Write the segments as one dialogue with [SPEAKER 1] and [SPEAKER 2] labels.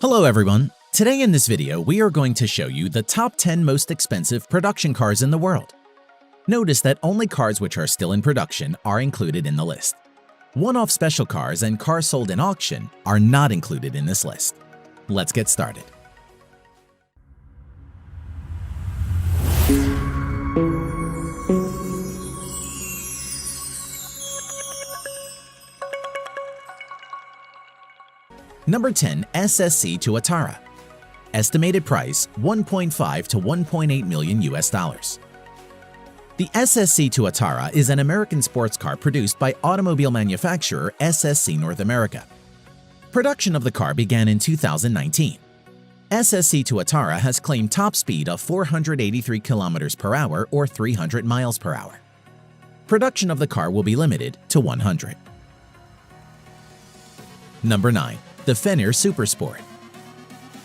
[SPEAKER 1] Hello everyone! Today in this video, we are going to show you the top 10 most expensive production cars in the world. Notice that only cars which are still in production are included in the list. One-off special cars and cars sold in auction are not included in this list. Let's get started. Number 10. SSC Tuatara. Estimated price $1.5 to $1.8 million US. The SSC Tuatara is an American sports car produced by automobile manufacturer SSC North America. Production of the car began in 2019. SSC Tuatara has claimed top speed of 483 km per hour or 300 miles per hour. Production of the car will be limited to 100. Number 9. The Finnair Supersport.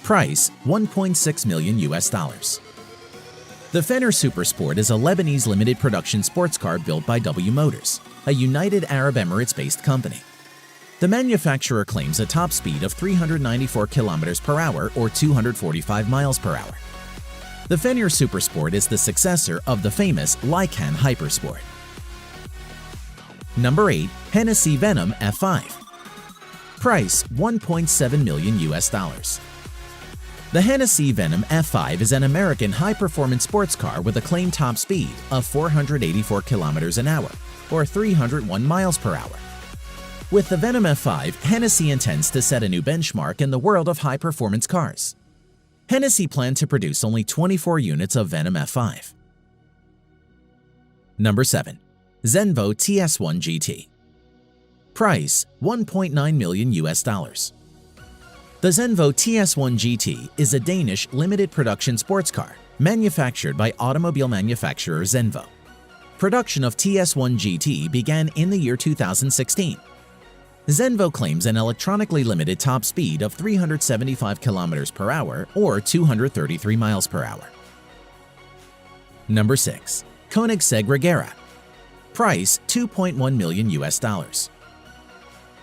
[SPEAKER 1] Price $1.6 million US. The Finnair Supersport is a Lebanese limited production sports car built by W Motors, a United Arab Emirates-based company. The manufacturer claims a top speed of 394 km per hour or 245 miles per hour. The Finnair Supersport is the successor of the famous Lykan Hypersport. Number 8. Hennessy Venom F5. Price $1.7 million US. The Hennessy Venom F5 is an American high-performance sports car with a claimed top speed of 484 km an hour or 301 miles per hour. With the Venom F5, Hennessy intends to set a new benchmark in the world of high-performance cars. Hennessy planned to produce only 24 units of Venom F5. Number 7. Zenvo TS1 GT. Price $1.9 million US. The Zenvo TS1 GT is a Danish limited production sports car manufactured by automobile manufacturer Zenvo. Production of TS1 GT began in the year 2016. Zenvo claims an electronically limited top speed of 375 km per hour or 233 miles per hour. Number 6. Koenigsegg Agera. Price $2.1 million US.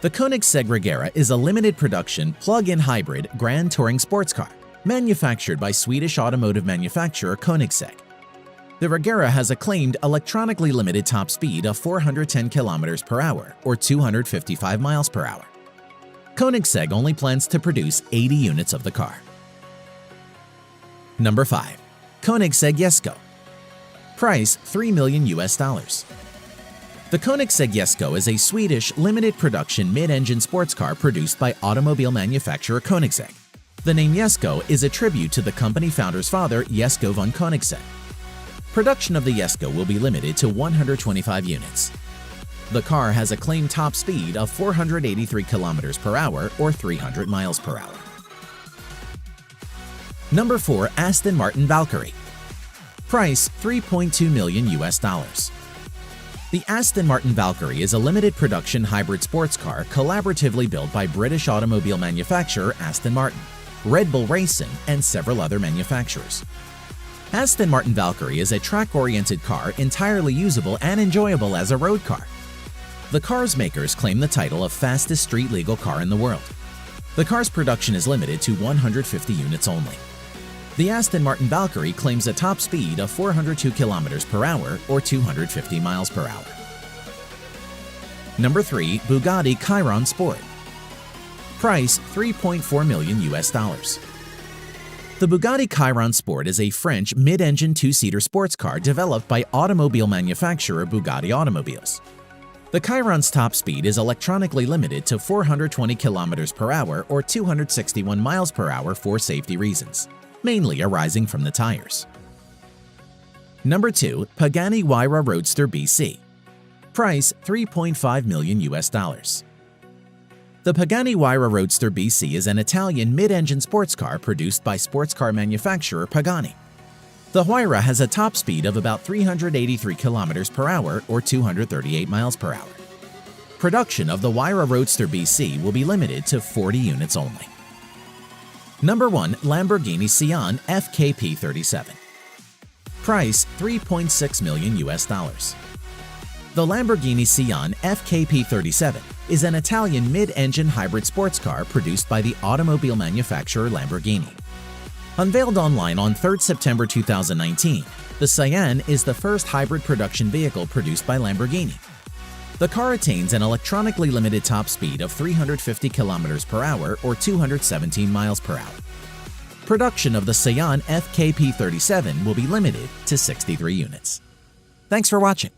[SPEAKER 1] The Koenigsegg Agera is a limited production plug-in hybrid grand touring sports car manufactured by Swedish automotive manufacturer Koenigsegg. The Agera has a claimed electronically limited top speed of 410 km per hour or 255 miles per hour. Koenigsegg only plans to produce 80 units of the car. Number 5. Koenigsegg ESCO. Price $3 million US. The Koenigsegg ESCO is a Swedish limited production mid-engine sports car produced by automobile manufacturer Koenigsegg. The name ESCO is a tribute to the company founder's father, Jesco von Koenigsegg. Production of the ESCO will be limited to 125 units. The car has a claimed top speed of 483 km per hour or 300 miles per hour. Number 4. Aston Martin Valkyrie. Price $3.2 million US. The Aston Martin Valkyrie is a limited production hybrid sports car collaboratively built by British automobile manufacturer Aston Martin, Red Bull Racing, and several other manufacturers. Aston Martin Valkyrie is a track-oriented car entirely usable and enjoyable as a road car. The car's makers claim the title of fastest street-legal car in the world. The car's production is limited to 150 units only. The Aston Martin Valkyrie claims a top speed of 402 km per hour or 250 miles per hour. Number 3. Bugatti Chiron Sport. Price $3.4 million US. The Bugatti Chiron Sport is a French mid-engine two-seater sports car developed by automobile manufacturer Bugatti Automobiles. The Chiron's top speed is electronically limited to 420 km per hour or 261 miles per hour for safety reasons, mainly arising from the tires. Number 2. Pagani Huayra Roadster BC. Price $3.5 million US. The Pagani Huayra Roadster BC is an Italian mid-engine sports car produced by sports car manufacturer Pagani. The Huayra has a top speed of about 383 km per hour or 238 miles per hour. Production of the Huayra Roadster BC will be limited to 40 units only. Number 1. Lamborghini Seon FK P37. Price $3.6 million US. The Lamborghini Seon FK P37 is an Italian mid-engine hybrid sports car produced by the automobile manufacturer Lamborghini. Unveiled online on 3 September 2019, the Seon is the first hybrid production vehicle produced by Lamborghini. The car attains an electronically limited top speed of 350 km per hour or 217 miles per hour. Production of the Seon FK P37 will be limited to 63 units. Thanks for watching.